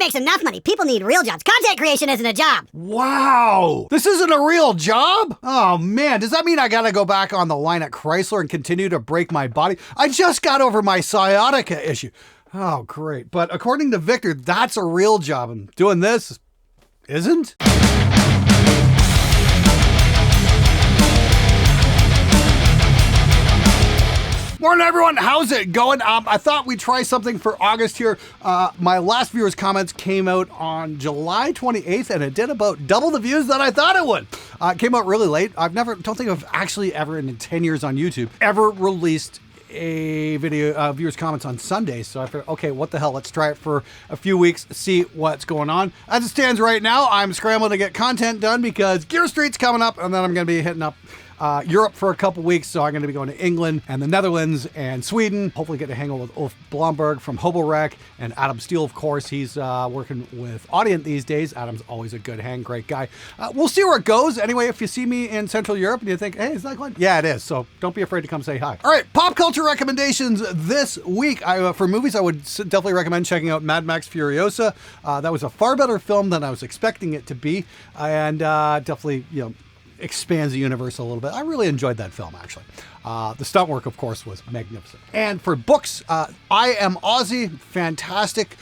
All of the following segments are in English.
makes enough money. People need real jobs. Content creation isn't a job. Wow. This isn't a real job? Oh man, does that mean I gotta go back on the line at Chrysler and continue to break my body? I just got over my sciatica issue. Oh, great. But according to Victor, that's a real job. And doing this isn't? Morning, everyone. How's it going? I thought we'd try something for August here. My last viewers' comments came out on July 28th, and it did about double the views that I thought it would. It came out really late. Don't think I've actually ever in 10 years on YouTube ever released a video viewers' comments on Sunday. So I figured, okay, what the hell? Let's try it for a few weeks, see what's going on. As it stands right now, I'm scrambling to get content done because Gear Street's coming up, and then I'm going to be hitting up Europe for a couple weeks, so I'm going to be going to England and the Netherlands and Sweden. Hopefully get to hang out with Ulf Blomberg from Hoborek and Adam Steele, of course. He's working with Audient these days. Adam's always a good hang, great guy. We'll see where it goes. Anyway, if you see me in Central Europe and you think, hey, is that Glenn? Yeah, it is. So don't be afraid to come say hi. All right, pop culture recommendations this week. For movies, I would definitely recommend checking out Mad Max Furiosa. That was a far better film than I was expecting it to be, and definitely, expands the universe a little bit. I really enjoyed that film, actually. The stunt work, of course, was magnificent. And for books, I Am Aussie, fantastic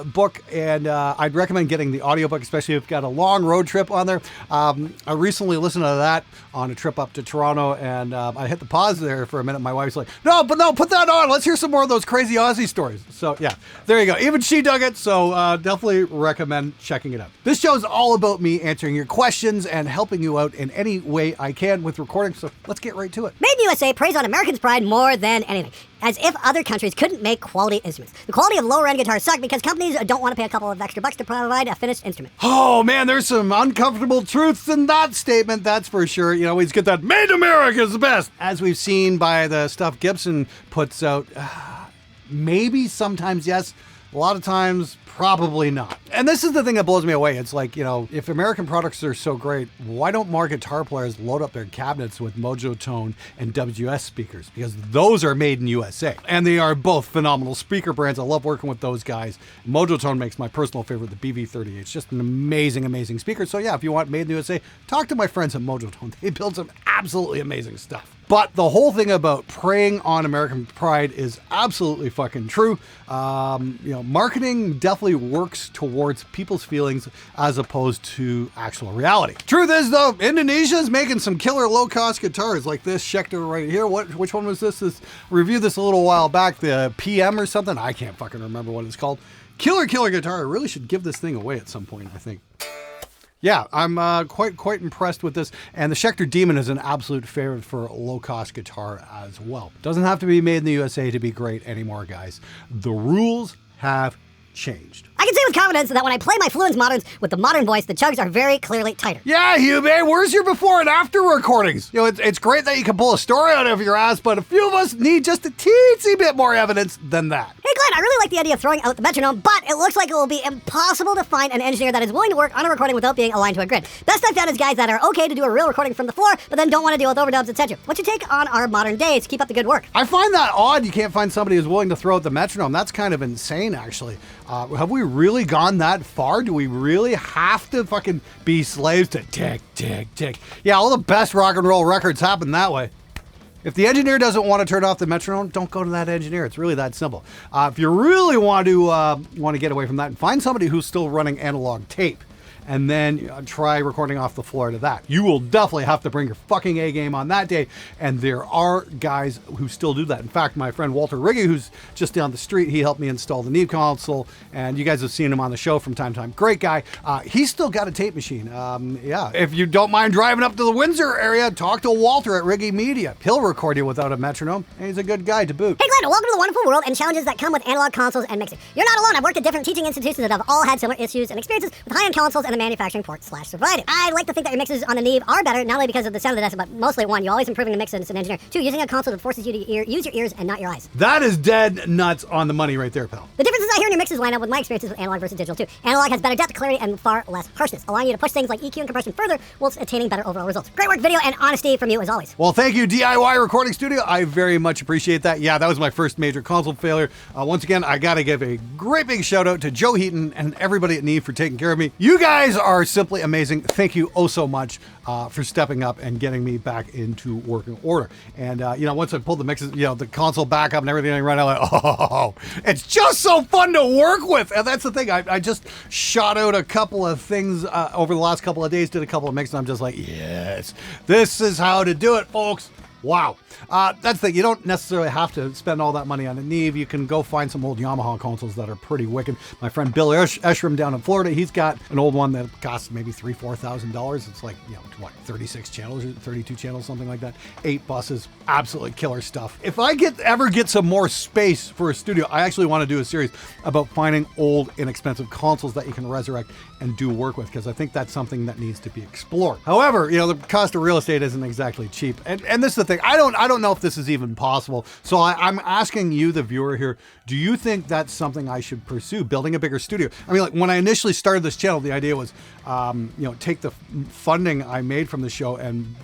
book, and I'd recommend getting the audiobook, especially if you've got a long road trip on there. I recently listened to that on a trip up to Toronto, and I hit the pause there for a minute. My wife's like, no, put that on. Let's hear some more of those crazy Aussie stories. So yeah, there you go. Even she dug it, so definitely recommend checking it out. This show is all about me answering your questions and helping you out in any way I can with recording, so let's get right to it. Made in USA preys on Americans' pride more than anything, as if other countries couldn't make quality instruments. The quality of lower-end guitars suck because companies don't want to pay a couple of extra bucks to provide a finished instrument. Oh man, there's some uncomfortable truths in that statement, that's for sure. You always get that, made in America is the best. As we've seen by the stuff Gibson puts out, maybe sometimes yes, a lot of times probably not. And this is the thing that blows me away. It's like, if American products are so great, why don't more guitar players load up their cabinets with Mojo Tone and WS speakers? Because those are made in USA. And they are both phenomenal speaker brands. I love working with those guys. Mojo Tone makes my personal favorite, the BV30. It's just an amazing, amazing speaker. So yeah, if you want made in the USA, talk to my friends at Mojo Tone. They build some absolutely amazing stuff. But the whole thing about preying on American pride is absolutely fucking true. Marketing definitely works towards people's feelings as opposed to actual reality. Truth is, though, Indonesia is making some killer low-cost guitars like this Spectre right here. Which one was this? Reviewed this a little while back, the PM or something. I can't fucking remember what it's called. Killer guitar. I really should give this thing away at some point, I think. Yeah, I'm quite impressed with this, and the Schecter Demon is an absolute favorite for low-cost guitar as well. Doesn't have to be made in the USA to be great anymore, guys. The rules have changed. I can say with confidence that when I play my Fluence Moderns with the modern voice, the chugs are very clearly tighter. Yeah, Hugh, man, where's your before and after recordings? It's great that you can pull a story out of your ass, but a few of us need just a teensy bit more evidence than that. Hey Glenn, I really like the idea of throwing out the metronome, but it looks like it will be impossible to find an engineer that is willing to work on a recording without being aligned to a grid. Best I've found is guys that are okay to do a real recording from the floor, but then don't want to deal with overdubs, etc. What's your take on our modern days? Keep up the good work. I find that odd you can't find somebody who's willing to throw out the metronome. That's kind of insane, actually. Have we really gone that far? Do we really have to fucking be slaves to tick, tick, tick? Yeah, all the best rock and roll records happen that way. If the engineer doesn't want to turn off the metronome, don't go to that engineer. It's really that simple. If you really want to get away from that, find somebody who's still running analog tape, and then try recording off the floor to that. You will definitely have to bring your fucking A game on that day, and there are guys who still do that. In fact, my friend Walter Riggy, who's just down the street, he helped me install the Neve console, and you guys have seen him on the show from time to time. Great guy. He's still got a tape machine. Yeah, if you don't mind driving up to the Windsor area, talk to Walter at Riggy Media. He'll record you without a metronome, and he's a good guy to boot. Hey Glenn, welcome to the wonderful world and challenges that come with analog consoles and mixing. You're not alone. I've worked at different teaching institutions that have all had similar issues and experiences with high-end consoles and the manufacturing port/provided. I'd like to think that your mixes on the Neve are better, not only because of the sound of the desk, but mostly one, you're always improving the mix as an engineer. Two, using a console that forces you to use your ears and not your eyes. That is dead nuts on the money right there, pal. The differences I hearing your mixes line up with my experiences with analog versus digital too. Analog has better depth, clarity, and far less harshness, allowing you to push things like EQ and compression further whilst attaining better overall results. Great work, video, and honesty from you as always. Well, thank you, DIY Recording Studio. I very much appreciate that. Yeah, that was my first major console failure. Once again, I got to give a great big shout out to Joe Heaton and everybody at Neve for taking care of me. You guys are simply amazing. Thank you oh so much for stepping up and getting me back into working order. And, once I pulled the mixes, the console back up and everything right now, like, oh, it's just so fun to work with. And that's the thing. I just shot out a couple of things over the last couple of days, did a couple of mixes, and I'm just like, yes, this is how to do it, folks. Wow. That's the thing. You don't necessarily have to spend all that money on a Neve. You can go find some old Yamaha consoles that are pretty wicked. My friend Bill Eshram down in Florida, he's got an old one that costs maybe $3,000-$4,000. It's like, 36 channels or 32 channels, something like that. 8 buses. Absolutely killer stuff. If I ever get some more space for a studio, I actually want to do a series about finding old, inexpensive consoles that you can resurrect and do work with, because I think that's something that needs to be explored. However, the cost of real estate isn't exactly cheap. And this is the thing. I don't know if this is even possible. So I'm asking you, the viewer here, do you think that's something I should pursue, building a bigger studio? I mean, like when I initially started this channel, the idea was, take the funding I made from the show and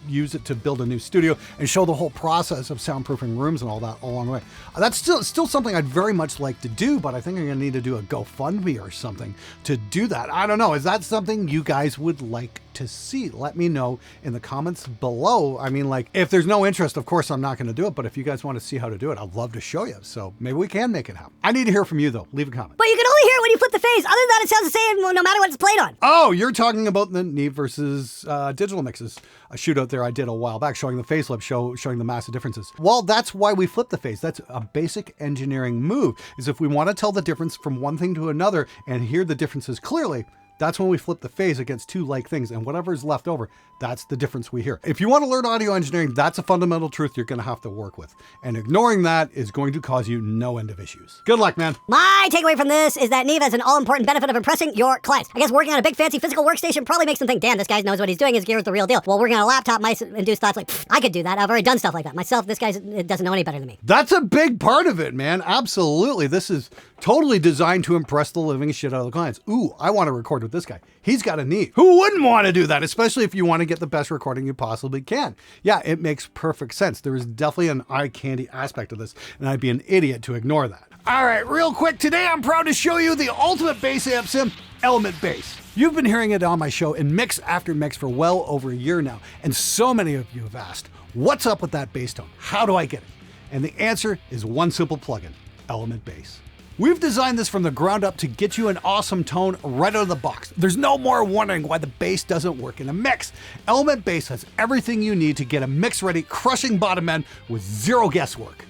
use it to build a new studio and show the whole process of soundproofing rooms and all that along the way. That's still something I'd very much like to do, but I think I'm gonna need to do a GoFundMe or something to do that. I don't know. Is that something you guys would like to see? Let me know in the comments below. I mean, like, if there's no interest, of course I'm not going to do it, but if you guys want to see how to do it, I'd love to show you. So maybe we can make it happen. I need to hear from you though. Leave a comment. But you can only hear it when you flip the phase. Other than that, it sounds the same no matter what it's played on. Oh, you're talking about the Neve versus digital mixes, a shootout there I did a while back showing the facelift, showing the massive differences. Well, that's why we flip the phase. That's a basic engineering move, is if we want to tell the difference from one thing to another and hear the differences clearly, that's when we flip the phase against two like things, and whatever is left over, that's the difference we hear. If you want to learn audio engineering, that's a fundamental truth you're going to have to work with. And ignoring that is going to cause you no end of issues. Good luck, man. My takeaway from this is that Neve has an all-important benefit of impressing your clients. I guess working on a big fancy physical workstation probably makes them think, damn, this guy knows what he's doing, his gear is the real deal. While working on a laptop might induce thoughts like, I could do that, I've already done stuff like that. Myself, this guy doesn't know any better than me. That's a big part of it, man. Absolutely. This is totally designed to impress the living shit out of the clients. Ooh, I want to record with this guy. He's got a Neve. Who wouldn't want to do that, especially if you want to get the best recording you possibly can? Yeah, it makes perfect sense. There is definitely an eye candy aspect of this, and I'd be an idiot to ignore that. All right, real quick, today I'm proud to show you the ultimate bass amp sim, Element Bass. You've been hearing it on my show in mix after mix for well over a year now, and so many of you have asked, what's up with that bass tone? How do I get it? And the answer is one simple plugin, Element Bass. We've designed this from the ground up to get you an awesome tone right out of the box. There's no more wondering why the bass doesn't work in a mix. Element Bass has everything you need to get a mix-ready, crushing bottom end with zero guesswork.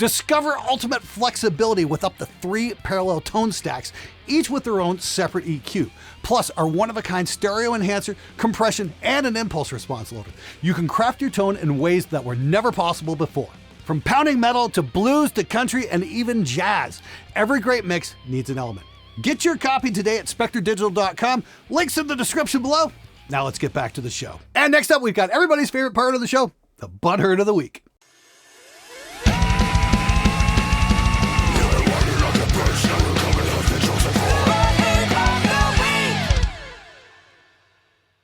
Discover ultimate flexibility with up to 3 parallel tone stacks, each with their own separate EQ, plus our one-of-a-kind stereo enhancer, compression, and an impulse response loader. You can craft your tone in ways that were never possible before. From pounding metal to blues to country and even jazz, every great mix needs an element. Get your copy today at spectredigital.com. Links in the description below. Now let's get back to the show. And next up, we've got everybody's favorite part of the show, the butthurt of the week.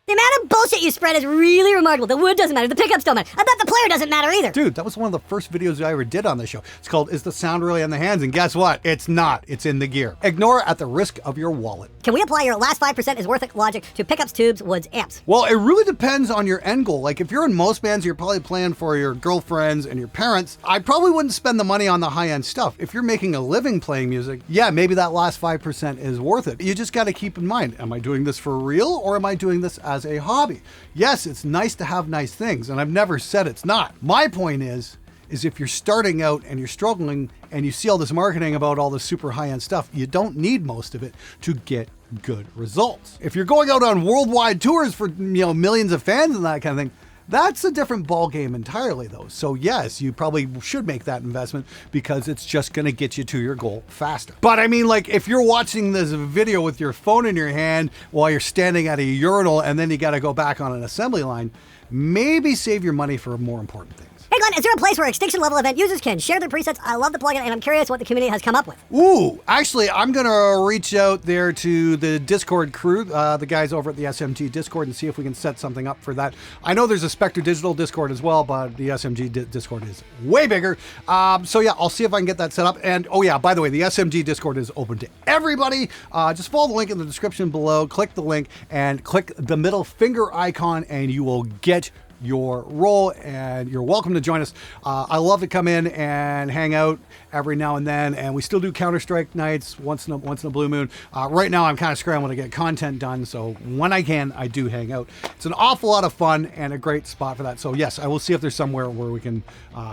The amount of bullshit you spread is really remarkable. The wood doesn't matter, the pickups don't matter. I bet the player doesn't matter either. Dude, that was one of the first videos I ever did on the show. It's called, Is the Sound Really in the Hands? And guess what? It's not. It's in the gear. Ignore at the risk of your wallet. Can we apply your last 5% is worth it logic to pickups, tubes, woods, amps? Well, it really depends on your end goal. Like if you're in most bands, you're probably playing for your girlfriends and your parents. I probably wouldn't spend the money on the high-end stuff. If you're making a living playing music, yeah, maybe that last 5% is worth it. You just got to keep in mind, am I doing this for real or am I doing this as a hobby? Yes, it's nice to have nice things, and I've never said it's not. My point is if you're starting out and you're struggling and you see all this marketing about all this super high-end stuff, you don't need most of it to get good results. If you're going out on worldwide tours for millions of fans and that kind of thing, That's a different ball game entirely, though. So yes, you probably should make that investment because it's just going to get you to your goal faster. But I mean, like, if you're watching this video with your phone in your hand while you're standing at a urinal and then you got to go back on an assembly line, maybe save your money for more important things. Hey Glenn, is there a place where extinction level event users can share their presets? I love the plugin and I'm curious what the community has come up with. Ooh, actually, I'm going to reach out there to the Discord crew, the guys over at the SMG Discord, and see if we can set something up for that. I know there's a Spectre Digital Discord as well, but the SMG Discord is way bigger. So yeah, I'll see if I can get that set up. And oh yeah, by the way, the SMG Discord is open to everybody. Just follow the link in the description below, click the link, and click the middle finger icon, and you will get your role, and you're welcome to join us. I love to come in and hang out every now and then, and we still do Counter-Strike nights once in a blue moon. Right now I'm kind of scrambling to get content done, so when I can, I do hang out. It's an awful lot of fun and a great spot for that. So yes, I will see if there's somewhere where we can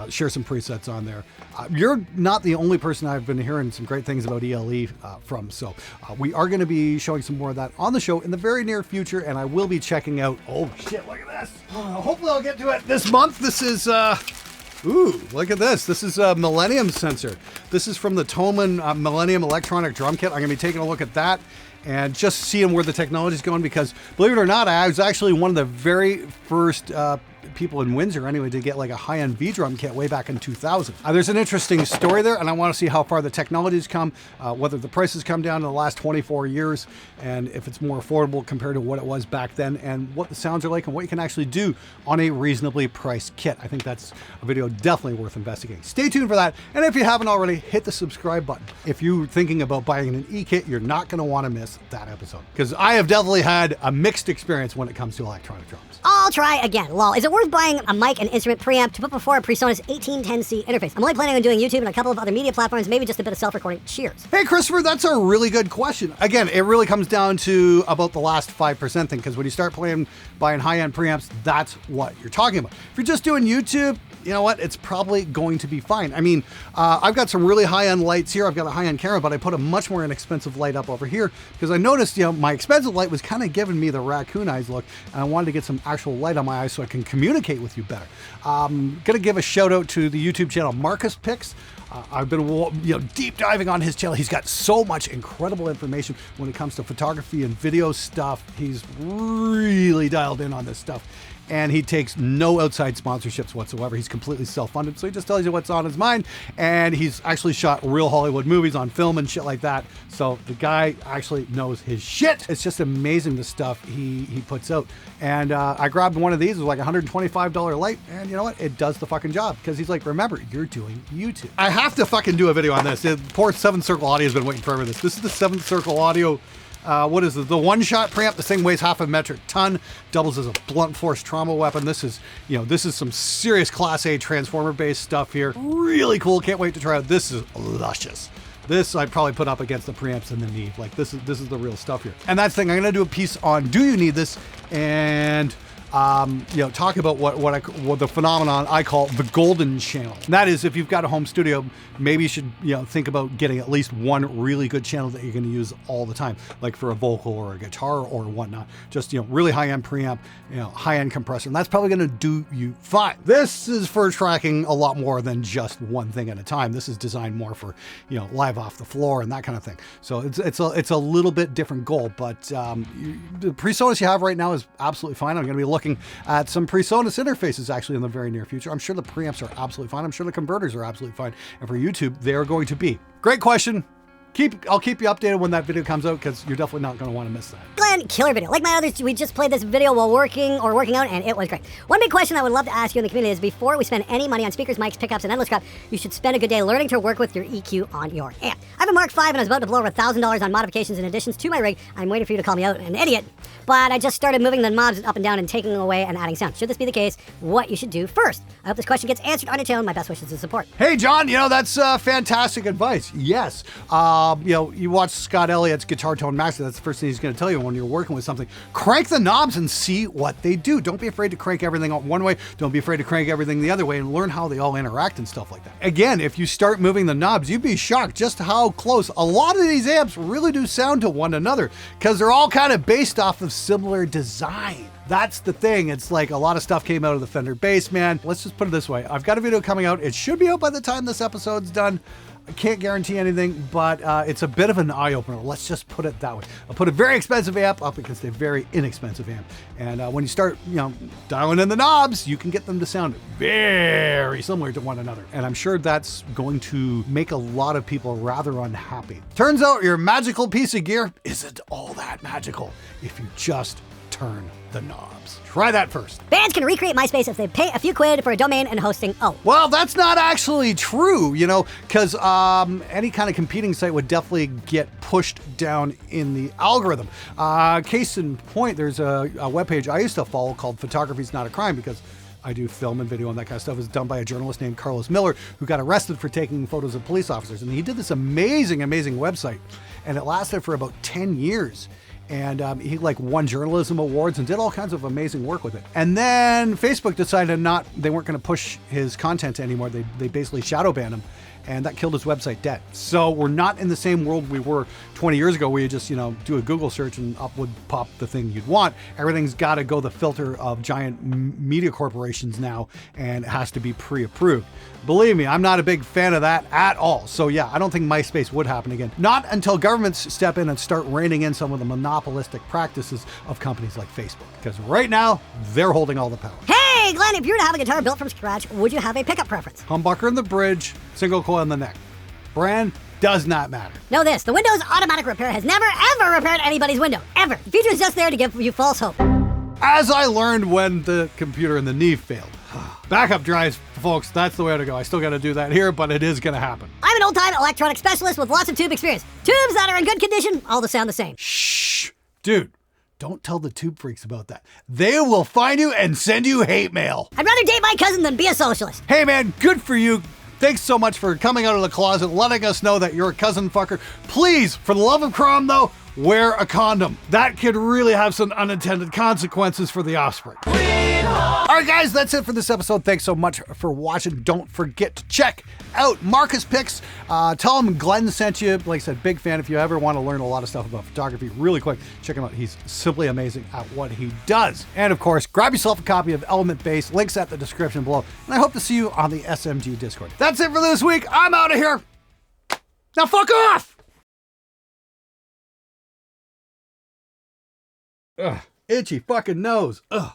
share some presets on there. You're not the only person I've been hearing some great things about ELE from, so we are going to be showing some more of that on the show in the very near future, and I will be checking out, oh shit, look at this. Hopefully I'll get to it this month. This is, ooh, look at this. This is a Millennium sensor. This is from the Thomann Millennium electronic drum kit. I'm going to be taking a look at that and just seeing where the technology is going, because believe it or not, I was actually one of the very first people in Windsor anyway to get like a high-end V-drum kit way back in 2000. There's an interesting story there, and I want to see how far the technology's come, whether the prices come down in the last 24 years, and if it's more affordable compared to what it was back then, and what the sounds are like, and what you can actually do on a reasonably priced kit. I think that's a video definitely worth investigating. Stay tuned for that, and if you haven't already, hit the subscribe button. If you're thinking about buying an E-kit, you're not going to want to miss that episode, because I have definitely had a mixed experience when it comes to electronic drums. I'll try again. Lol. Is it worth buying a mic and instrument preamp to put before a PreSonus 1810C interface? I'm only planning on doing YouTube and a couple of other media platforms, maybe just a bit of self-recording. Cheers. Hey, Christopher, that's a really good question. Again, it really comes down to about the last 5% thing, because when you start buying high-end preamps, that's what you're talking about. If you're just doing YouTube, you know what? It's probably going to be fine. I mean, I've got some really high-end lights here. I've got a high-end camera, but I put a much more inexpensive light up over here because I noticed, you know, my expensive light was kind of giving me the raccoon eyes look, and I wanted to get some actual light on my eyes so I can communicate with you better. Gonna give a shout out to the YouTube channel Marcus Picks. I've been, deep diving on his channel. He's got so much incredible information when it comes to photography and video stuff. He's really dialed in on this stuff. And he takes no outside sponsorships whatsoever. He's completely self-funded, so he just tells you what's on his mind. And he's actually shot real Hollywood movies on film and shit like that. So the guy actually knows his shit. It's just amazing the stuff he puts out. And I grabbed one of these. It was like a $125 light. And you know what? It does the fucking job. Because he's like, remember, you're doing YouTube. I have to fucking do a video on this. The poor 7th Circle Audio has been waiting forever for this. This is the 7th Circle Audio. What is it? The one-shot preamp. This thing weighs half a metric ton, doubles as a blunt force trauma weapon. This is, this is some serious Class A transformer-based stuff here. Really cool. Can't wait to try it. This is luscious. This I'd probably put up against the preamps in the Neve. Like this is the real stuff here. And that's the thing. I'm gonna do a piece on do you need this, and talk about what the phenomenon I call the golden channel. And that is, if you've got a home studio, maybe you should think about getting at least one really good channel that you're going to use all the time, like for a vocal or a guitar or whatnot. Just really high-end preamp, high-end compressor, and that's probably going to do you fine. This is for tracking a lot more than just one thing at a time. This is designed more for live off the floor and that kind of thing. So it's a little bit different goal, but the PreSonus you have right now is absolutely fine. I'm going to be looking at some PreSonus interfaces actually in the very near future. I'm sure the preamps are absolutely fine. I'm sure the converters are absolutely fine. And for YouTube, they're going to be. Great question. I'll keep you updated when that video comes out, because you're definitely not going to want to miss that. Glenn, killer video. Like my others, we just played this video while working out, and it was great. One big question I would love to ask you in the community is, before we spend any money on speakers, mics, pickups, and endless crap, you should spend a good day learning to work with your EQ on your amp. I have a Mark V, and I was about to blow over $1,000 on modifications and additions to my rig. I'm waiting for you to call me out an idiot, but I just started moving the knobs up and down and taking away and adding sound. Should this be the case, what you should do first? I hope this question gets answered on your channel. My best wishes and support. Hey, John, that's fantastic advice. Yes. You watch Scott Elliott's Guitar Tone Master. That's the first thing he's going to tell you when you're working with something, crank the knobs and see what they do. Don't be afraid to crank everything one way. Don't be afraid to crank everything the other way and learn how they all interact and stuff like that. Again, if you start moving the knobs, you'd be shocked just how close a lot of these amps really do sound to one another because they're all kind of based off of similar design. That's the thing. It's like a lot of stuff came out of the Fender bass, man. Let's just put it this way. I've got a video coming out. It should be out by the time this episode's done. I can't guarantee anything, but it's a bit of an eye-opener. Let's just put it that way. I'll put a very expensive amp up against a very inexpensive amp. And when you start, dialing in the knobs, you can get them to sound very similar to one another. And I'm sure that's going to make a lot of people rather unhappy. Turns out your magical piece of gear isn't all that magical if you just turn the knobs. Try that first. Bands can recreate MySpace if they pay a few quid for a domain and hosting. Oh. Well, that's not actually true, because any kind of competing site would definitely get pushed down in the algorithm. Case in point, there's a webpage I used to follow called Photography's Not a Crime because I do film and video and that kind of stuff. It's done by a journalist named Carlos Miller who got arrested for taking photos of police officers. And he did this amazing website. And it lasted for about 10 years. And he won journalism awards and did all kinds of amazing work with it. And then Facebook decided they weren't going to push his content anymore. They basically shadow banned him. And that killed his website dead. So we're not in the same world we were 20 years ago where you just, do a Google search and up would pop the thing you'd want. Everything's got to go the filter of giant media corporations now, and it has to be pre-approved. Believe me, I'm not a big fan of that at all. So yeah, I don't think MySpace would happen again. Not until governments step in and start reining in some of the monopolistic practices of companies like Facebook. Because right now, they're holding all the power. Hey, Glenn, if you were to have a guitar built from scratch, would you have a pickup preference? Humbucker in the bridge, single coil in the neck. Brand does not matter. Know this, the Windows automatic repair has never ever repaired anybody's window, ever. The feature is just there to give you false hope. As I learned when the computer in the Neve failed. Backup drives, folks, that's the way to go. I still got to do that here, but it is going to happen. I'm an old-time electronic specialist with lots of tube experience. Tubes that are in good condition, all the sound the same. Shh, dude. Don't tell the tube freaks about that. They will find you and send you hate mail. I'd rather date my cousin than be a socialist. Hey man, good for you. Thanks so much for coming out of the closet, letting us know that you're a cousin fucker. Please, for the love of Crom though, wear a condom. That could really have some unintended consequences for the offspring. All right, guys, that's it for this episode. Thanks so much for watching. Don't forget to check out Marcus Picks. Tell him Glenn sent you. Like I said, big fan. If you ever want to learn a lot of stuff about photography really quick, check him out. He's simply amazing at what he does. And of course, grab yourself a copy of Element Bass. Links at the description below. And I hope to see you on the SMG Discord. That's it for this week. I'm out of here. Now fuck off! Ugh, itchy fucking nose. Ugh.